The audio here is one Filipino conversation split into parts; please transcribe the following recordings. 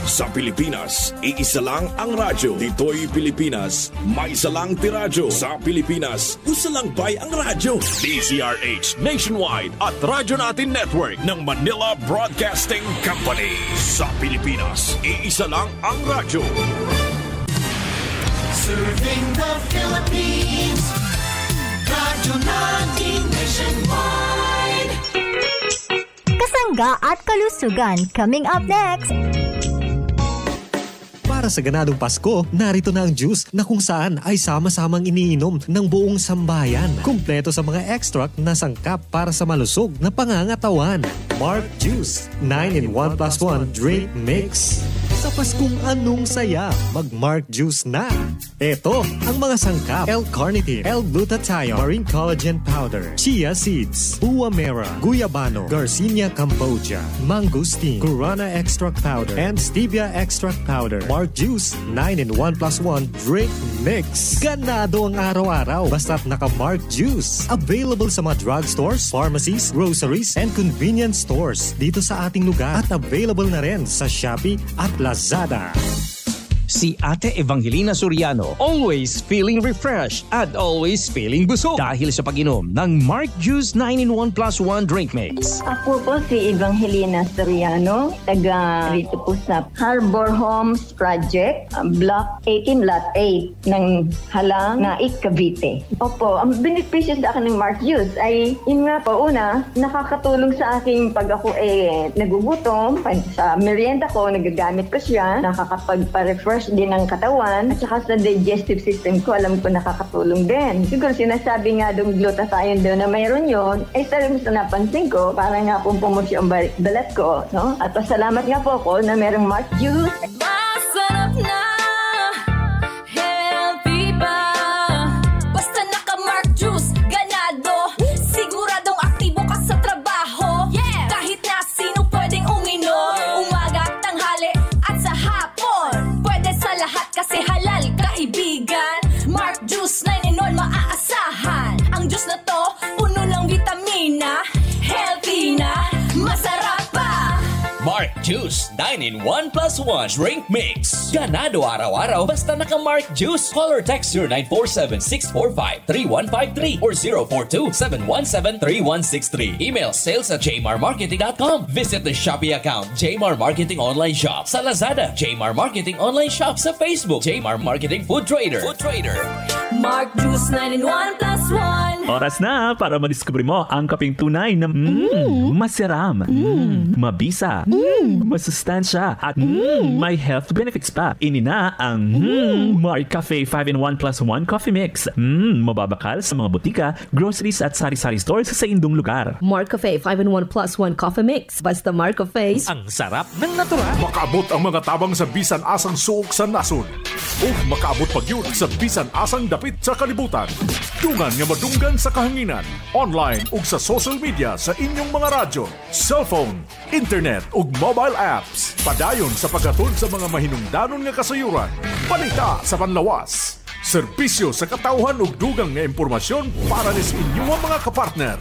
Sa Pilipinas, iisa lang ang radyo. Dito'y Pilipinas, may isa lang tiradyo. Sa Pilipinas, usa lang bay ang radyo. DZRH Nationwide at Radyo Natin Network ng Manila Broadcasting Company. Sa Pilipinas, iisa lang ang radyo. Serving the Philippines, Radyo Natin Nationwide. Kasangga at kalusugan coming up next. Para sa ganadong Pasko, narito na ang juice na kung saan ay sama-samang iniinom ng buong sambayan. Kumpleto sa mga extract na sangkap para sa malusog na pangangatawan. Mark Juice 9-in-1 plus 1 drink mix. Sa Paskong anong saya, mag-Mark Juice na. Ito ang mga sangkap: L-carnitine, L-glutathione, marine collagen powder, chia seeds, uwamera, guyabano, Garcinia cambogia, mangosteen, guarana extract powder, and stevia extract powder. Mark Juice 9-in-1 plus 1 drink mix. Ganado ang araw-araw basta't naka-Mark Juice. Available sa mga drugstores, pharmacies, groceries, and convenience stores dito sa ating lugar at available na rin sa Shopee at Lazada. Si Ate Evangelina Soriano, always feeling refreshed at always feeling busog dahil sa pag-inom ng Mark Juice 9-in-1 plus 1 drink mix. Ako po si Evangelina Soriano, taga rito po sa Harbor Homes Project, Block 18, Lot 8 ng Halang, Naik, Cavite. Opo, ang benepisyo sa akin ng Mark Juice ay, yun nga po, una, nakakatulong sa aking pag ako nagugutom, sa merienda ko, nagagamit ko siya, nakakapagpa-refresh din ng katawan, at saka sa digestive system ko, alam ko nakakatulong din. Siguro sinasabi nga doon glutathione doon na mayroon yun, ay talagang sa napansin ko, para nga pong pumusyo ang balat ko, no? At pasalamat nga po ako na mayroong Mark Juice. Masarap na, healthy ba? Basta naka-Mark Juice, ganado, siguradong aktibo ka sa trabaho. Yeah! Kahit na sino pwedeng uminom, umaga, tanghali, at sa hapon. Pwede sa lahat kasi halal, kaibigan. Mark Juice 9-in-1 maaasahan. Ang juice na to, puno ng vitamina, healthy na, masarap pa. Mark Juice 9-in-1 plus 1 drink mix. Ganado araw-araw basta naka-Mark Juice. Call or text 0947-645-3153 or 042-717-3163. Email sales@jmarmarketing.com. Visit the Shopee account Jmar Marketing Online Shop. Sa Lazada, Jmar Marketing Online Shop. Sa Facebook, Jmar Marketing Food Trader. Mark Juice 9-in-1 plus 1. Oras na para madiskubre mo ang kaping tunay na masiram, mabisa, masustansya, at may health benefits pa. Inina ang Mark Cafe 5-in-1 plus 1 coffee mix. Mababakal sa mga butika, groceries at sari-sari stores sa indong lugar. Mark Cafe 5-in-1 plus 1 coffee mix. Basta Mark Cafe. Ang sarap ng natural. Makaabot ang mga tabang sa bisan asang suok sa nasod. O makaabot pag yun sa bisan asang dapit sa kalibutan. Dungan nga madunggan sa kahanginan. Online ug sa social media sa inyong mga radyo, cellphone, internet ug mobile apps. Padayon sa paghatod sa mga mahinungdanon nga kasayuran. Balita sa panlawas. Serbisyo sa katawhan ug dugang nga impormasyon para nis inyong mga kapartner.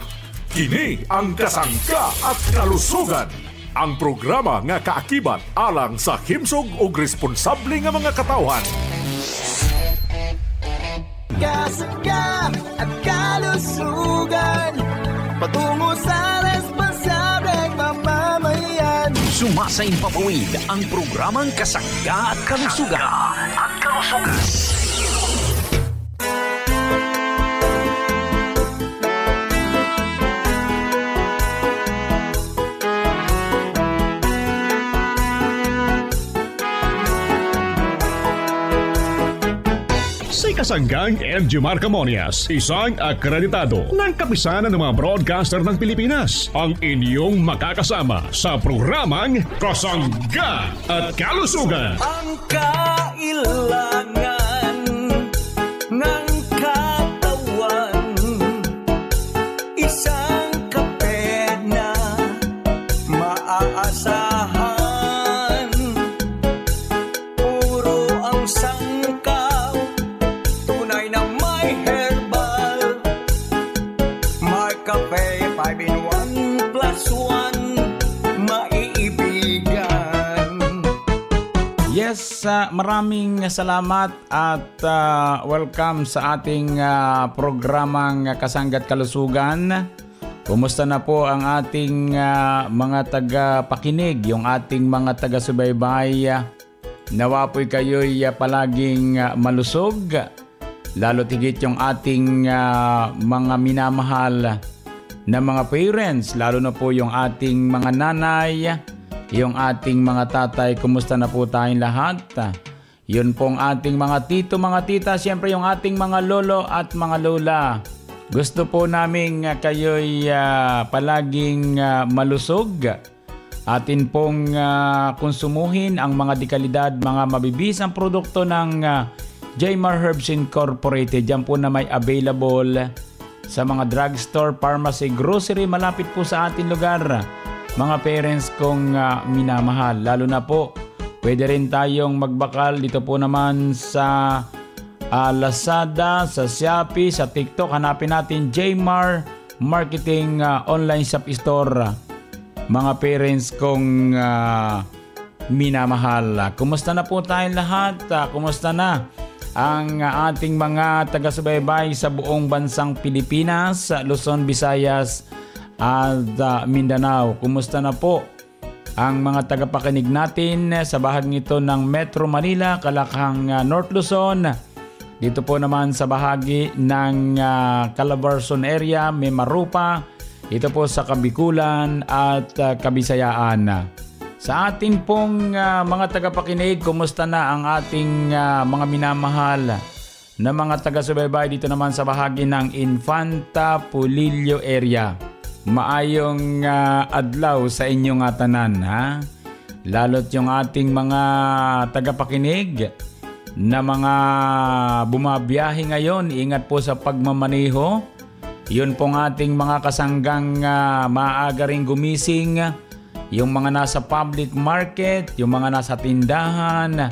Kini ang Kasangga at Kalusugan. Ang programa nga kaakibat alang sa himsog ug responsable nga mga katawhan. Kasangga at Kalusugan, patungo sa responsableng mamamayan. Sumasaing papawid ang programang Kasangga at Kalusugan. Si Kasanggang MG Marcamonias, isang akreditado ng kapisanan ng mga broadcaster ng Pilipinas, ang inyong makakasama sa programang Kasangga at Kalusugan. Ang kailangan ng katawan, isang kape na maaasahan. Puro ang sangkaw, tunay na may herbal. May kape 5-in-1 plus 1, maiibigan. Yes, maraming salamat at welcome sa ating programang Kasangga't Kalusugan. Kumusta na po ang ating mga taga-pakinig, yung ating mga taga-subaybay? Nawa po'y kayo'y palaging malusog, lalo tigit yung ating mga minamahal na mga parents, lalo na po yung ating mga nanay, yung ating mga tatay. Kumusta na po tayong lahat? Yun pong ating mga tito, mga tita, siyempre yung ating mga lolo at mga lola. Gusto po namin kayo'y palaging malusog. Atin pong konsumuhin ang mga dekalidad, mga mabibisang produkto ng Jmar Herbs Incorporated. Diyan po na may available sa mga drugstore, pharmacy, grocery, malapit po sa ating lugar. Mga parents kong minamahal, lalo na po, pwede rin tayong magbakal dito po naman sa Lazada, sa Shopee, sa TikTok. Hanapin natin Jmar Marketing Online Shop Store. Mga parents kong minamahal, kumusta na po tayong lahat? Kumusta na ang ating mga taga-subaybay sa buong bansang Pilipinas, Luzon, Visayas at Mindanao? Kumusta na po ang mga tagapakinig natin sa bahagi ito ng Metro Manila, Kalakhang, North Luzon? Dito po naman sa bahagi ng Calabarzon area, Mimarupa, ito po sa Kabikulan at Kabisayaan. Sa ating pong mga tagapakinig, kumusta na ang ating mga minamahal na mga taga-subaybay dito naman sa bahagi ng Infanta Pulillo area? Maayong adlaw sa inyong tanan, ha? Lalo't yung ating mga tagapakinig na mga bumabiyahe ngayon, ingat po sa pagmamaneho. Yun pong ating mga kasanggang maaga ring gumising, yung mga nasa public market, yung mga nasa tindahan,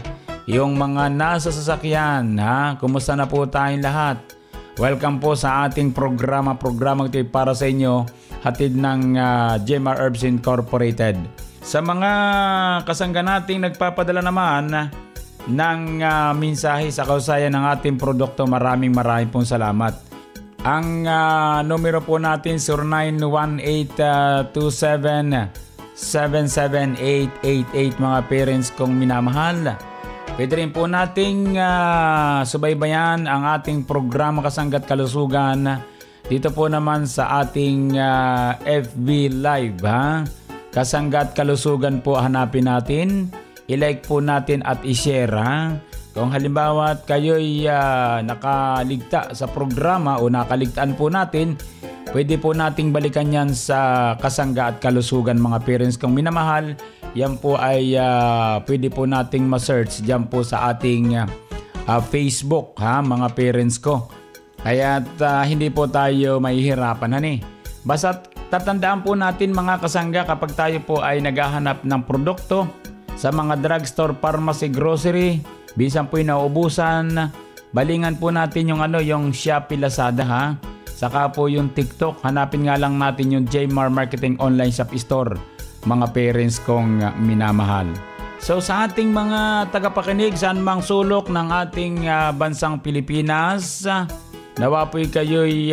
yung mga nasa sasakyan, ha? Kumusta na po tayong lahat? Welcome po sa ating programa ito para sa inyo, hatid ng Jmar Herbs Incorporated. Sa mga kasangga nating nagpapadala naman ng mensahe sa kausayan ng ating produkto, maraming pong salamat. Ang numero po natin 0918-27-77888, mga parents kong minamahal. Pwede rin po nating subaybayan ang ating programa Kasangga't Kalusugan dito po naman sa ating FB Live, ha? Kasangga't Kalusugan po hanapin natin. I-like po natin at i-share, ha? Kung halimbawa kayo'y nakaligta sa programa o nakaligtaan po natin, pwede po nating balikan yan sa Kasangga at Kalusugan, mga parents kong minamahal. Yan po ay pwede po nating ma-search dyan po sa ating Facebook, ha, mga parents ko. Kaya hindi po tayo mahihirapan, hani. Basta tatandaan po natin, mga kasangga, kapag tayo po ay naghahanap ng produkto sa mga drugstore, pharmacy, grocery, bisan po'y nauubusan, balingan po natin yung Shopee, Lazada, ha? Saka po yung TikTok, hanapin nga lang natin yung Jmar Marketing Online Shop Store, mga parents kong minamahal. So sa ating mga tagapakinig, saan mang sulok ng ating bansang Pilipinas, nawa po'y kayo'y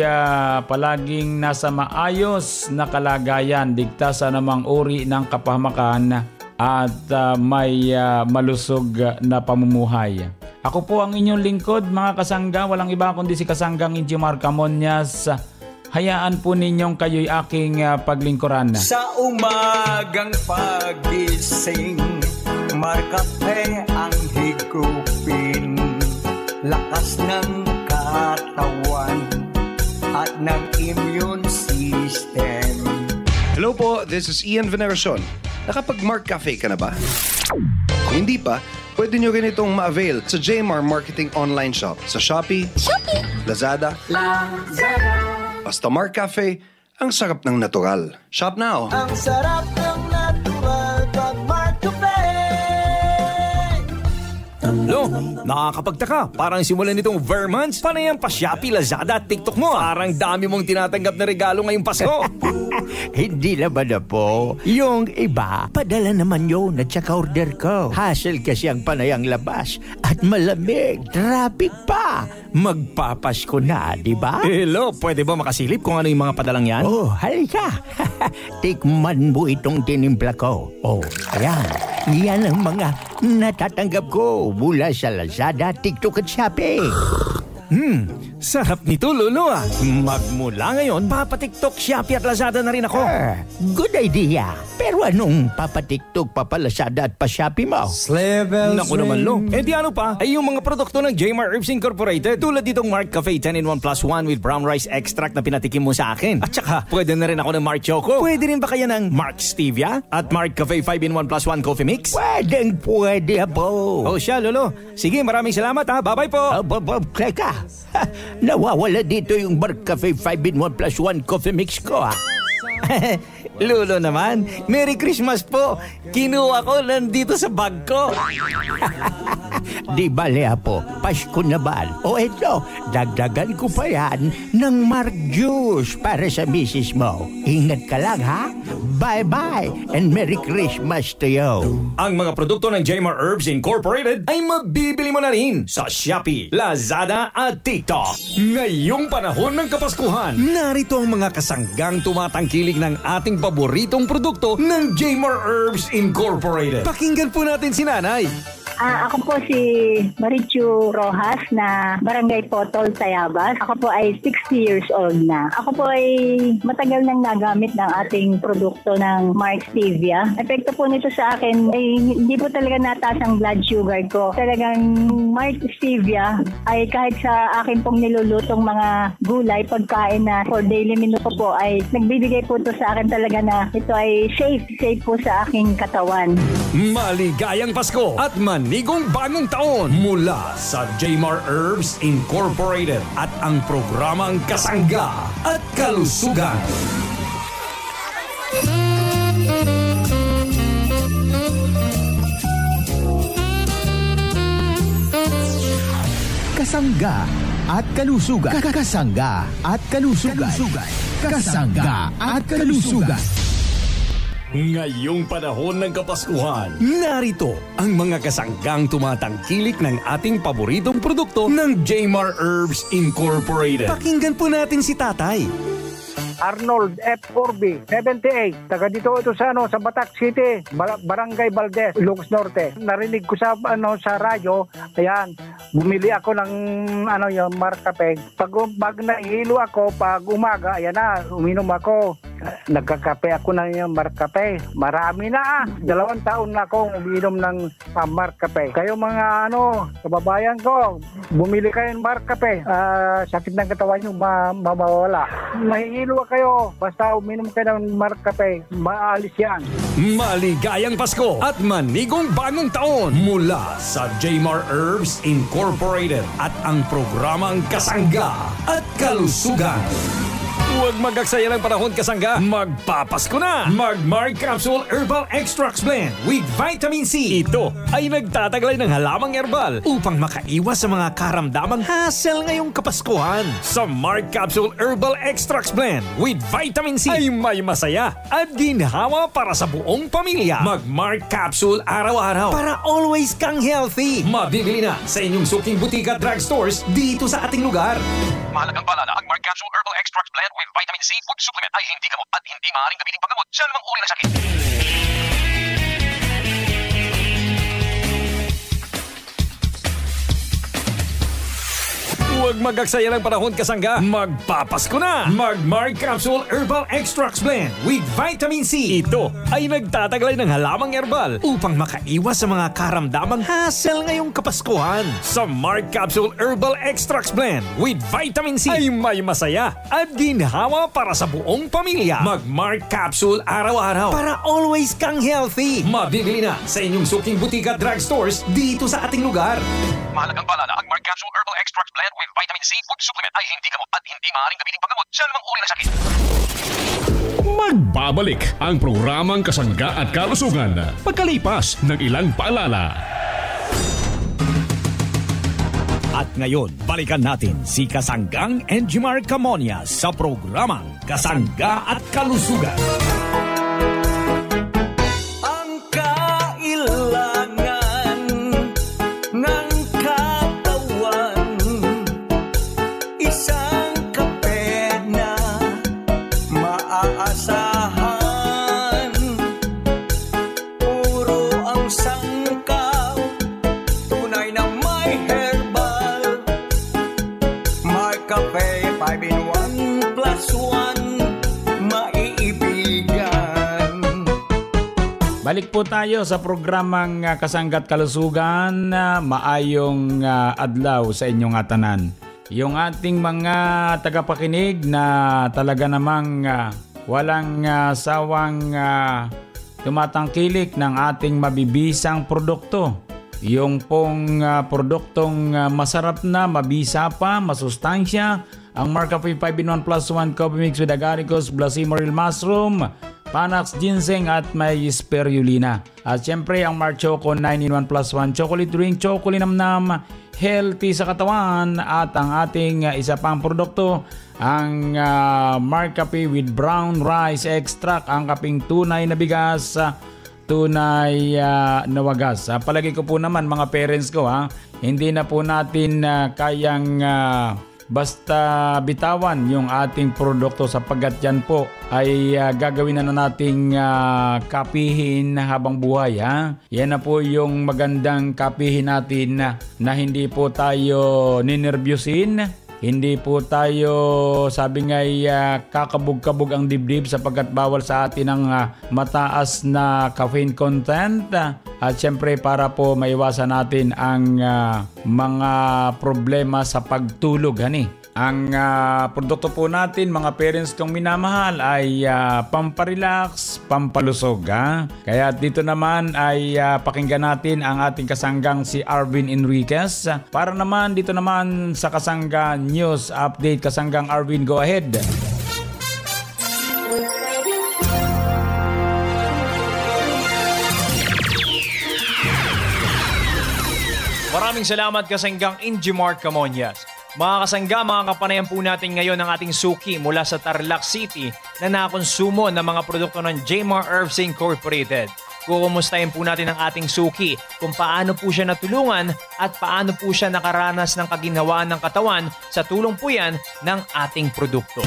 palaging nasa maayos na kalagayan, digtas sa namang uri ng kapahamakan at may malusog na pamumuhay. Ako po ang inyong lingkod, mga kasangga, walang iba kundi si Kasanggang Jmar Camonias. Hayaan po ninyong kayo'y aking paglingkuran. Sa umagang pagising, Markape ang higupin, lakas ng katawan at ng immune system. Hello po, this is Ian Veneracion. Nakapag-Mark Cafe ka na ba? Kung hindi pa, pwede nyo rin itong ma-avail sa Jmar Marketing Online Shop sa Shopee, Lazada, basta Mark Cafe, ang sarap ng natural. Shop now! Ang sarap ng natural pag Mark Cafe. Lo, Nakakapagtaka. Parang simulan nitong Vermans. Panay ang pa-Shopee, Lazada at TikTok mo. Parang dami mong tinatanggap na regalo ngayong Pasko. Hindi naman na po. Yung iba, padala naman yun at saka order ko. Hassle kasi ang panayang labas at malamig. Traffic pa. Magpapasko na, di ba? Hello, pwede ba makasilip kung ano yung mga padalang yan? Oh, halika. Tikman mo itong tinimpla ko. Oh, ayan. Yan ang mga natatanggap ko mula sa Lazada, TikTok at Shopee. Sarap nito, Lolo ah. Magmula ngayon, papatiktok, Shopee at Lazada na rin ako. Good idea. Pero anong papatiktok, papalazada at pa-Shopee mo? Naku naman, Lo. Eh di ano pa, ay yung mga produkto ng Jmar Herbs Incorporated. Tulad ditong Mark Cafe 10-in-1 plus 1 with brown rice extract na pinatikim mo sa akin. At saka, pwede na rin ako ng Mark Choco. Pwede rin ba kaya ng Mark Stevia? At Mark Cafe 5-in-1 plus 1 coffee mix? Pwede po. Oh siya, Lolo. Sige, maraming salamat ha. Bye-bye po. Teka. Nawawala dito yung Mark Cafe 5-in-1 plus 1 coffee mix ko ah. Lolo naman, Merry Christmas po. Kinuha ko nandito sa bag ko. Di bale po, Pasko na ba? O eto, dagdagan ko pa yan ng Mark Juice para sa misis mo. Ingat ka lang ha. Bye-bye and Merry Christmas to you. Ang mga produkto ng Jmar Herbs Incorporated ay mabibili mo na rin sa Shopee, Lazada at TikTok. Ngayong panahon ng Kapaskuhan, narito ang mga kasanggang tumatangkilig ng ating paboritong produkto ng Jmar Herbs Incorporated. Pakinggan po natin si Nanay. Ako po si Marichu Rojas na Barangay Potol, Tayabas. Ako po ay 60 years old na. Ako po ay matagal nang nagamit ng ating produkto ng Mark Stevia. Epekto po nito sa akin ay hindi po talaga nataas ang blood sugar ko. Talagang Mark Stevia ay kahit sa akin pong nilulutong mga gulay, pagkain na for daily menu ko po ay nagbibigay po ito sa akin talaga na ito ay safe po sa aking katawan. Maligayang Pasko at manigong bagong taon mula sa Jmar Herbs Incorporated at ang programang Kasangga at Kalusugan. Kasangga at Kalusugan. Kasangga at Kalusugan. Kasangga at Kalusugan. Ngayong panahon ng Kapaskuhan, narito ang mga kasanggang tumatangkilik ng ating paboritong produkto ng Jmar Herbs Incorporated. Pakinggan po natin si Tatay. Arnold F. Corby, 78. Taga dito ito sa sa Batak City, Barangay Valdez, Ilocos Norte. Narinig ko sa sa radyo, ayan, bumili ako ng yung Mark Cafe. Pag nahihilo ako pag umaga, ayan na, uminom ako. Nagkakape ako ng Mark Cafe. Marami na 2 taon na akong uminom ng Mark Cafe. Kayo mga kababayan ko, bumili kayo ng Mark Cafe. Sakit ng katawan nyo mawawala. Mahihilo kayo, basta uminom kayo ng Mark Cafe, maalis yan. Maligayang Pasko at manigong bagong taon mula sa Jmar Herbs Incorporated at ang programang Kasangga at Kalusugan. Huwag magagsaya ng panahon, Kasangga. Magpapasko na! Mag-Mark Capsule Herbal Extracts Blend with Vitamin C. Ito ay nagtataglay ng halamang herbal upang makaiwas sa mga karamdamang hassle ngayong Kapaskuhan. Sa Mark Capsule Herbal Extracts Blend with Vitamin C ay may masaya at ginhawa para sa buong pamilya. Mag-Mark Capsule araw-araw para always kang healthy. Mabibili na sa inyong suking butika at drugstores dito sa ating lugar. Mahalagang paalala, ang Mark Capsule Herbal Extracts Blend with Vitamin C food supplement ay hindi gamot at hindi maaaring gamitin panggamot sa anumang uri ng sakit. Huwag magagsaya ng panahon, Kasangga. Magpapasko na! Mag-Mark Capsule Herbal Extracts Blend with Vitamin C. Ito ay nagtataglay ng halamang herbal upang makaiwas sa mga karamdamang hassle ngayong Kapaskuhan. Sa Mark Capsule Herbal Extracts Blend with Vitamin C ay may masaya at ginhawa para sa buong pamilya. Mag-Mark Capsule araw-araw para always kang healthy. Mabibili na sa inyong suking butika at drugstores dito sa ating lugar. Mahalagang paalala, ang Mark Capsule Herbal Extracts Blend with Vitamin C food supplement ay hindi gamot at hindi maaaring gamitin panggamot sa anumang uri ng sakit. Magbabalik ang programang Kasangga at Kalusugan pagkalipas ng ilang paalala. At ngayon, balikan natin si Kasanggang Enjimar Camonias sa programang Kasangga at Kalusugan. Ang kailangan ng katawan, isang kape na maaasahan. Puro ang sangkaw, tunay na may herbal. Mark Cafe 5-in-1 plus 1, maiibigan. Balik po tayo sa programang Kasangga't Kalusugan. Maayong adlaw sa inyong atanan. Yung ating mga tagapakinig na talaga namang walang sawang tumatangkilik ng ating mabibisang produkto. Yung pong produktong masarap na, mabisa pa, masustansya. Ang Mark Cafe 5-in-1 plus 1 coffee mix with agaricus, blasimoril mushroom, Panax ginseng at may spirulina. At syempre ang Mark Choco 9-in-1 plus 1 chocolate drink, chocolate namnam, healthy sa katawan. At ang ating isa pang produkto, ang Mark Cafe with brown rice extract, ang kaping tunay na bigas, tunay na wagas. Palagi ko po naman mga parents ko, hindi na po natin kayang basta bitawan yung ating produkto sapagkat yan po ay gagawin na nating kapihin habang buhay. Yan na po yung magandang kapihin natin na hindi po tayo ninervyusin, hindi po tayo sabi nga'y kakabog-kabog ang dibdib sapagkat bawal sa atin ang mataas na caffeine content. At syempre para po maiwasan natin ang mga problema sa pagtulog. Ang produkto po natin mga parents kong minamahal ay pamparelax, pampalusog. Kaya dito naman ay pakinggan natin ang ating kasanggang si Arvin Enriquez. Para naman dito naman sa Kasangga News Update. Kasanggang Arvin, go ahead. Maraming salamat Kasanggang Enjimar Camonias. Mga kasangga, mga kapanayan po natin ngayon ang ating suki mula sa Tarlac City na nakonsumo ng mga produkto ng Jmar Herbs Incorporated. Kukumustahin po natin ang ating suki kung paano po siya natulungan at paano po siya nakaranas ng kaginhawaan ng katawan sa tulong po yan ng ating produkto.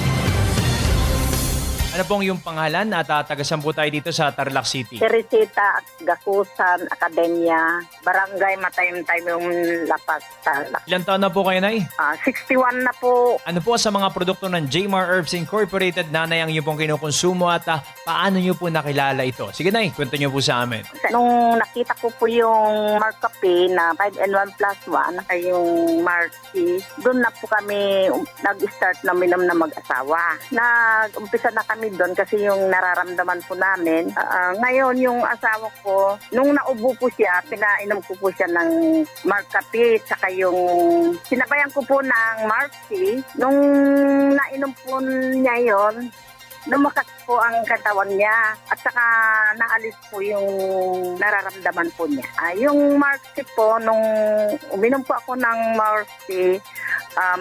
Ano pong yung pangalan at tagasan po tayo dito sa Tarlac City? Teresita Gakusan Academia, Barangay Matayong-Tayong Lapas, Tarlac. Ilan taon na po kayo, Nay? 61 na po. Ano po sa mga produkto ng Jmar Herbs Incorporated, Nanay, ang iyo pong kinukonsumo at paano niyo po nakilala ito? Sige, Nay, kwento niyo po sa amin. Nung nakita ko po yung Mark Cafe na 5-in-1 plus 1, ay yung Marcy, doon na po kami nag-start na minom na mag-asawa. Nag-umpisa na kami doon kasi yung nararamdaman po namin. Ngayon yung asawa ko, nung naubo po siya, pinainom ko po siya ng Mark Cafe, saka yung sinabayan ko po ng Marcy. Nung nainom po niya yun, lumakas po ang katawan niya at saka naalis po yung nararamdaman po niya. Yung Marcy po, nung uminom po ako ng Marcy,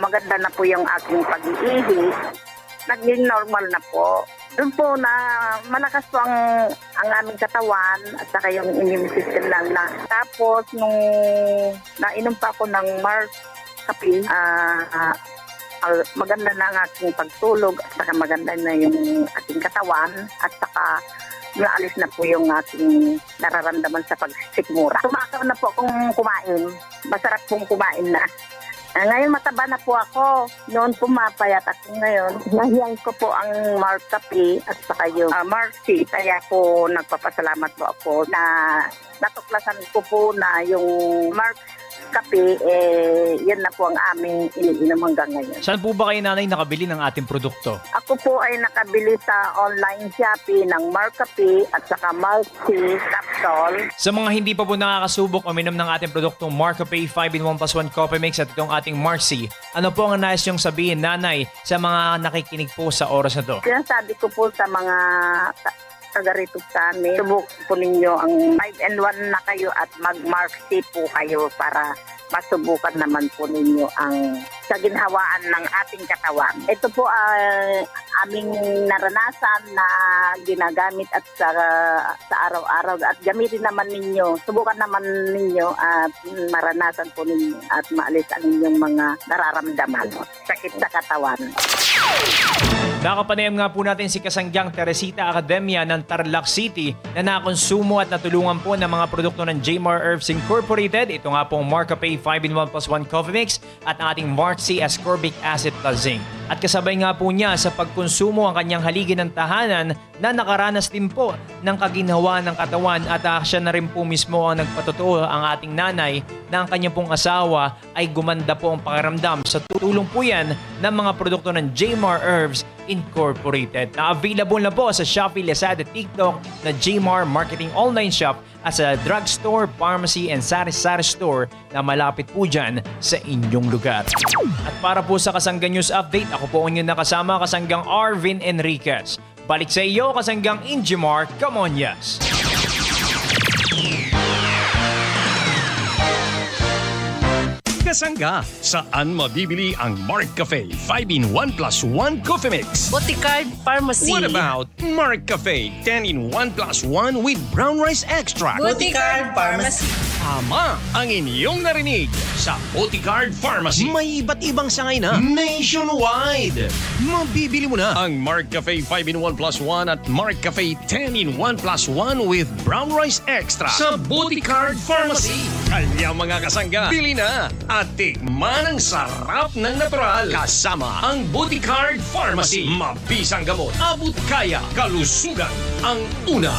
maganda na po yung aking pag-iihi. Naging normal na po. Doon po na malakas po ang aming katawan at saka yung immune system lang na. Tapos nung nainom pa ako ng Mark Cafe, maganda na ang aking pagtulog at saka maganda na yung ating katawan at saka naalis na po yung ating nararamdaman sa pagsikmura. Tumakaw na po akong kumain. Masarap pong kumain na. Ngayon mataba na po ako. Noon pumapayat ako ngayon. Nahiyang ko po ang Mark Cafe at saka yung Marcy. Kaya po nagpapasalamat po ako na natuklasan ko po na yung Mark Cafe, yan na po ang aming iniinom hanggang ngayon. Saan po ba kayo, Nanay, nakabili ng ating produkto? Ako po ay nakabili sa online Shopee ng Mark Cafe at saka Marcy Capsule. Sa mga hindi pa po nakakasubok uminom ng ating produktong Mark Cafe 5-in-1 plus 1 coffee mix at itong ating Marcy, ano po ang nais niyong sabihin, Nanay, sa mga nakikinig po sa oras na to? Sinasabi ko po sa mga taga-rito sa amin, subok po ninyo ang 5-in-1 na kayo at mag-Marcy po kayo para masubukan naman po ninyo ang kaginhawaan ng ating katawan. Ito po aming naranasan na ginagamit at sa araw-araw at gamitin naman ninyo. Subukan naman ninyo at maranasan po ninyo at maalis ang inyong mga nararamdaman. Sakit sa katawan. Nakapanayam nga po natin si Kasangyang Teresita Academia ng Tarlac City na nakonsumo at natulungan po ng mga produkto ng Jmar Herbs Incorporated. Ito nga pong Marcapay 5-in-1 plus 1 Coffee Mix at ang ating Mark C Ascorbic Acid plus Zinc. At kasabay nga po niya sa pagkonsumo ang kanyang haligi ng tahanan na nakaranas din po ng kaginhawa ng katawan at siya na rin po mismo ang nagpatotoo ang ating nanay na ang kanyang pong asawa ay gumanda po ang pakiramdam. Sa tulong po yan ng mga produkto ng Jmar Herbs Incorporated na available na po sa Shopee, Lazada, TikTok na Jmar Marketing Online Shop at sa drugstore, pharmacy and sari-sari store na malapit po dyan sa inyong lugar. At para po sa Kasangga News Update, ako po ang inyong nakasama, Kasanggang Arvin Enriquez. Balik sa iyo, Kasanggang Injimar Camonias. Kasangga, saan mabibili ang Mark Cafe 5-in-1 plus 1 Coffee Mix? Boticard Pharmacy. What about Mark Cafe 10-in-1 plus 1 with brown rice extract? Boticard Pharmacy. Tama ang inyong narinig. Sa Boticard Pharmacy, may iba't ibang sangay na nationwide. Mabibili mo na ang Mark Cafe 5-in-1 plus 1 at Mark Cafe 10-in-1 plus 1 with brown rice extra sa Boticard Pharmacy. Kaya mga kasangga, bili na at tikman ang sarap ng natural kasama ang Boticard Pharmacy. Mabisang gamot, abot kaya, kalusugan ang una.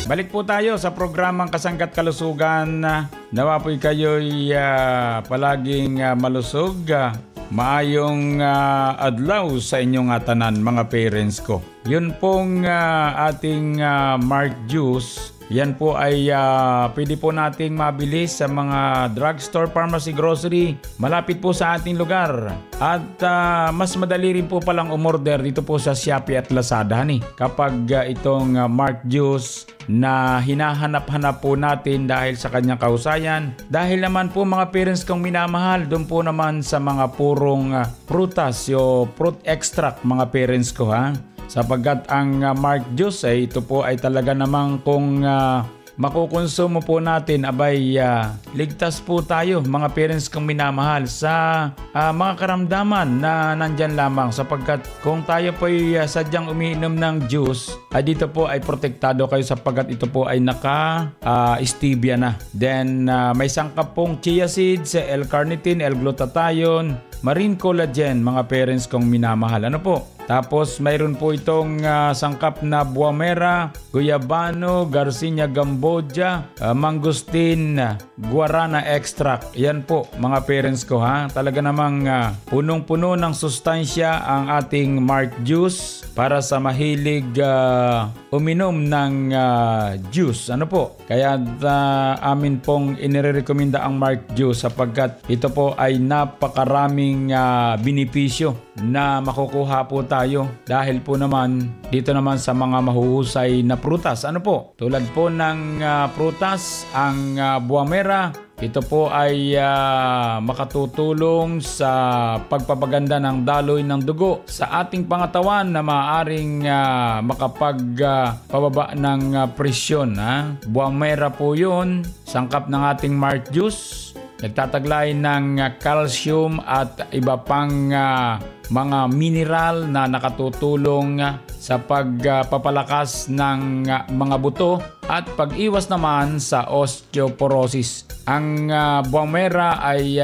Balik po tayo sa programang Kasangga't Kalusugan. Nawa po'y kayo'y palaging malusog. Maayong adlaw sa inyong tanan, mga parents ko. Yun pong ating Mark Juice. Yan po ay pwede po nating mabili sa mga drugstore, pharmacy, grocery. Malapit po sa ating lugar. At mas madali rin po palang umorder dito po sa Shopee at Lazada. Kapag itong Mark Juice na hinahanap-hanap po natin dahil sa kanyang kausayan. Dahil naman po mga parents kong minamahal, doon po naman sa mga purong prutas, o fruit extract mga parents ko Sapagkat ang Mark Juice ito po ay talaga namang kung makukonsumo po natin, ligtas po tayo mga parents kong minamahal sa mga karamdaman na nandyan lamang. Sapagkat kung tayo po ay sadyang umiinom ng juice, dito po ay protektado kayo sapagkat ito po ay naka-stevia na. Then may sangkap pong chia seeds, L-carnitine, L-glutathione, marine collagen mga parents kong minamahal. Ano po? Tapos mayroon po itong sangkap na buwamera, guyabano, garcinia gamboja, mangustin, guarana extract. Yan po mga parents ko Talaga namang punong-puno ng sustansya ang ating Mark Juice para sa mahilig uminom ng juice. Ano po? Kaya amin pong inirekomenda ang Mark Juice sapagkat ito po ay napakaraming benepisyo na makukuha po tayo dahil po naman dito naman sa mga mahuhusay na prutas. Ano po? Tulad po ng prutas, ang buwamera, ito po ay makatutulong sa pagpapaganda ng daloy ng dugo sa ating pangatawan na maaaring makapagpababa ng presyon. Buwamera po yun, sangkap ng ating Mark Juice. Nagtataglay ng calcium at iba pang mga mineral na nakatutulong sa pagpapalakas ng mga buto at pag-iwas naman sa osteoporosis. Ang buwamera ay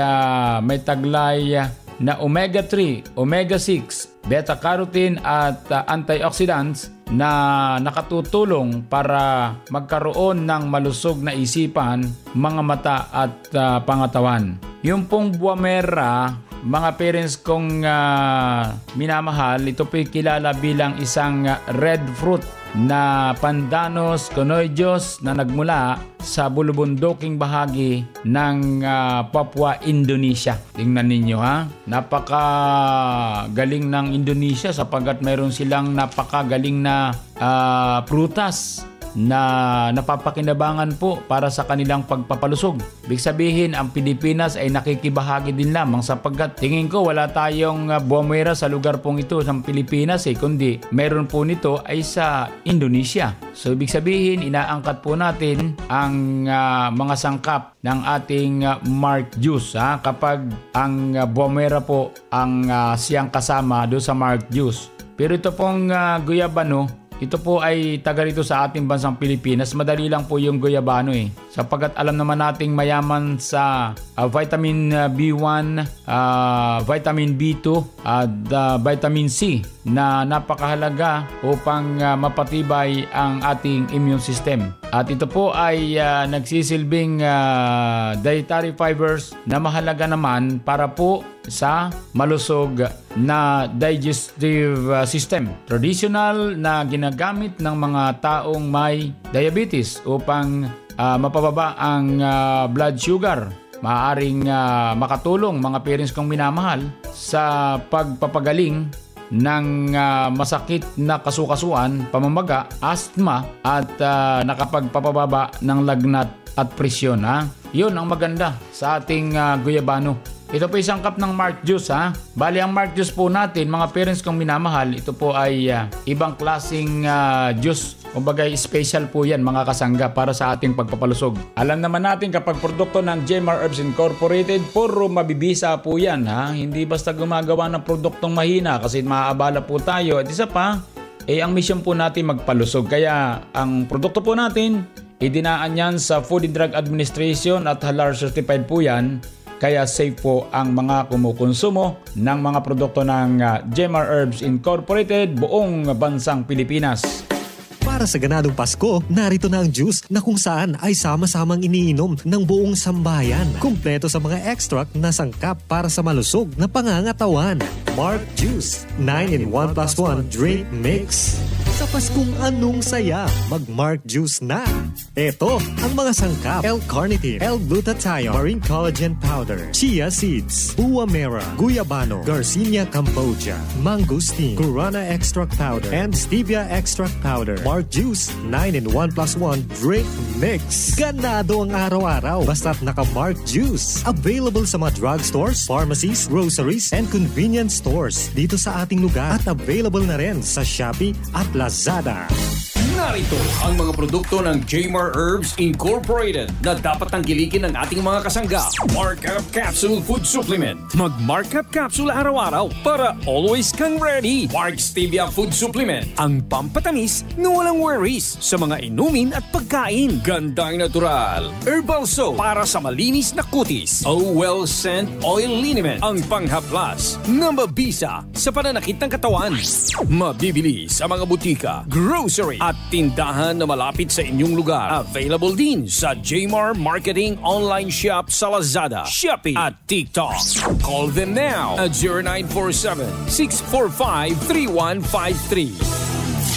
may taglay na omega-3, omega-6, beta-carotene at antioxidants na nakatutulong para magkaroon ng malusog na isipan, mga mata at pangatawan. Yung pong buwamera, mga parents kong minamahal, ito po'y kilala bilang isang red fruit. na Pandanus conioideus na nagmula sa bulubunduking bahagi ng Papua, Indonesia. Tingnan ninyo ha. Napakagaling ng Indonesia sapagkat mayroon silang napakagaling na prutas na napapakinabangan po para sa kanilang pagpapalusog. Ibig sabihin, ang Pilipinas ay nakikibahagi din lamang sapagkat tingin ko wala tayong buwamera sa lugar pong ito ng Pilipinas kundi meron po nito ay sa Indonesia. So ibig sabihin, inaangkat po natin ang mga sangkap ng ating Mark Juice kapag ang buwamera po ang siyang kasama do sa Mark Juice. Pero ito pong guyabano, ito po ay taga rito sa ating bansang Pilipinas. Madali lang po yung guyabano sapagkat alam naman nating mayaman sa vitamin B1, vitamin B2 at vitamin C na napakahalaga upang mapatibay ang ating immune system. At ito po ay nagsisilbing dietary fibers na mahalaga naman para po sa malusog na digestive system. Traditional na ginagamit ng mga taong may diabetes upang mapababa ang blood sugar. Maaaring makatulong mga parents kong minamahal sa pagpapagaling ng masakit na kasukasuan, pamamaga, asthma at nakapagpapababa ng lagnat at presyon. Yun ang maganda sa ating guyabano. Ito po isang cup ng Mark Juice Bali ang Mark Juice po natin, mga parents kong minamahal, ito po ay ibang klaseng juice. Kumbaga special po yan mga kasangga para sa ating pagpapalusog. Alam naman natin kapag produkto ng JMR Herbs Incorporated, puro mabibisa po yan Hindi basta gumagawa ng produktong mahina kasi maaabala po tayo. At isa pa, ang mission po natin magpalusog. Kaya ang produkto po natin, idinaan yan sa Food and Drug Administration at halal certified po yan. Kaya safe po ang mga kumukonsumo ng mga produkto ng JMR Herbs Incorporated buong bansang Pilipinas. Para sa ganadong Pasko, narito na ang juice na kung saan ay sama-samang iniinom ng buong sambayan. Kumpleto sa mga extract na sangkap para sa malusog na pangangatawan. Mark Juice, 9-in-1+1 drink mix. Sa Paskong anong saya, mag-Mark Juice na. Ito ang mga sangkap: L-carnitine, L-glutathione, marine collagen powder, chia seeds, buwamera, guyabano, Garcinia cambogia, mangosteen, guarana extract powder, and stevia extract powder. Mark Juice, 9-in-1+1 drink mix. Ganado ang araw-araw basta't naka-Mark Juice. Available sa mga drugstores, pharmacies, groceries, and convenience stores dito sa ating lugar at available na rin sa Shopee at Lazada. Narito ang mga produkto ng JMR Herbs Incorporated na dapat tangkilikin ng ating mga kasangga. Markup Capsule Food Supplement. Mag-Markup Capsule araw-araw para always kang ready. Mark Stevia Food Supplement. Ang pampatamis na walang worries sa mga inumin at pagkain. Gandang natural. Herbal Soap para sa malinis na kutis. Well Scent Oil Liniment. Ang panghaplas na mabisa sa pananakit ng katawan. Mabibili sa mga butika, grocery at tindahan na malapit sa inyong lugar. Available din sa JMR Marketing Online Shop sa Lazada, Shopee at TikTok. Call them now at 0947-645-3153.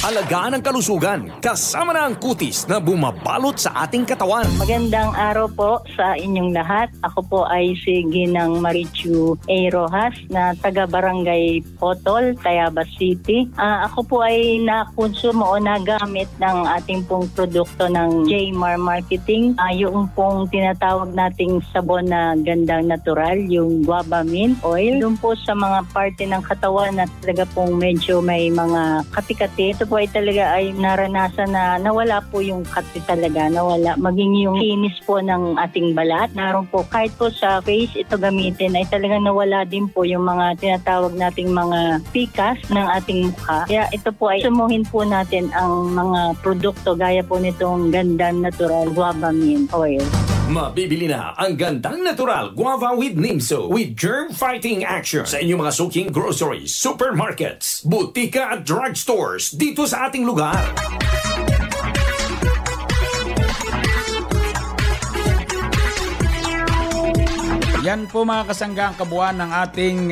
Alagaan ang kalusugan, kasama na ang kutis na bumabalot sa ating katawan. Magandang araw po sa inyong lahat. Ako po ay si Ginang Marichu A. Rojas na taga-barangay Potol, Tayabas City. Ako po ay nakonsumo o nagamit ng ating pong produkto ng JMR Marketing. Yung pong tinatawag nating sabon na gandang natural, yung guava mint oil. Doon po sa mga parte ng katawan na talaga pong medyo may mga kati-kati. Ito po ay talaga ay naranasan na nawala po yung kati talaga, nawala. Maging yung kinis po ng ating balat. Naroon po kahit po sa face ito gamitin ay talagang nawala din po yung mga tinatawag nating mga pikas ng ating mukha. Kaya ito po ay sumuhin po natin ang mga produkto gaya po nitong gandang natural guava mint oil. Mabibili na ang gandang natural guava with Nimso with germ-fighting action sa inyong mga suking groceries, supermarkets, butika at drugstores dito sa ating lugar. Yan po mga kasangga ang kabuuan ng ating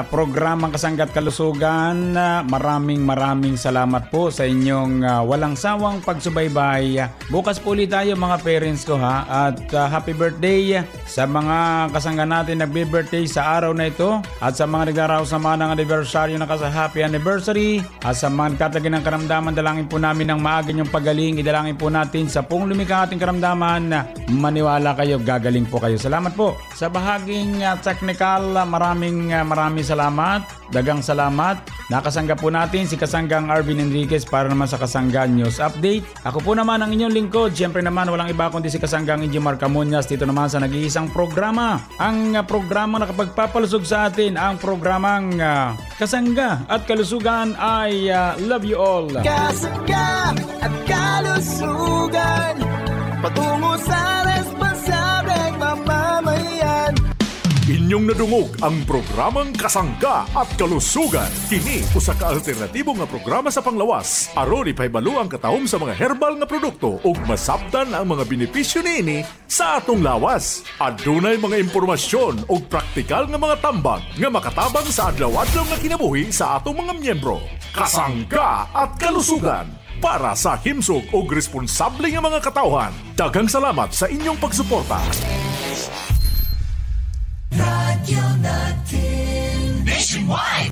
programang Kasangga't Kalusugan. Maraming salamat po sa inyong walang sawang pagsubaybay. Bukas po ulit tayo mga parents ko ha. At happy birthday sa mga kasangga natin nagbe-birthday sa araw na ito. At sa mga naglaraos naman ng anibersaryo na happy anniversary. At sa mga nagtatagin ng karamdaman, dalangin po namin ng maaga niyong pagaling. Idalangin po natin sa pong lumikha ating karamdaman. Maniwala kayo, gagaling po kayo. Salamat po. Sa bahaging technical, maraming salamat. Dagang salamat. Nakasangga po natin si Kasanggang Arvin Enriquez para naman sa Kasangga News Update. Ako po naman ang inyong lingkod. Siyempre naman walang iba kundi si Kasanggang Injimar Camonias dito naman sa nag-iisang programa. Ang programa na kapagpapalusog sa atin, ang programang Kasangga at Kalusugan. I love you all. Kasangga at Kalusugan, patungo sa responsableng mamamayan. Inyong nadungog ang programang Kasangga at Kalusugan. Kini usa ka alternatibo nga programa sa panglawas. Aron ipahibalo ang katahom sa mga herbal nga produkto ug masabtan ang mga benepisyo niini sa atong lawas. Adunay mga impormasyon ug praktikal nga mga tambag nga makatabang sa adlaw-adlaw nga kinabuhi sa atong mga miyembro. Kasangga at Kalusugan, para sa himsog ug responsable nga mga katawhan. Daghang salamat sa inyong pagsuporta. Radio natin nationwide.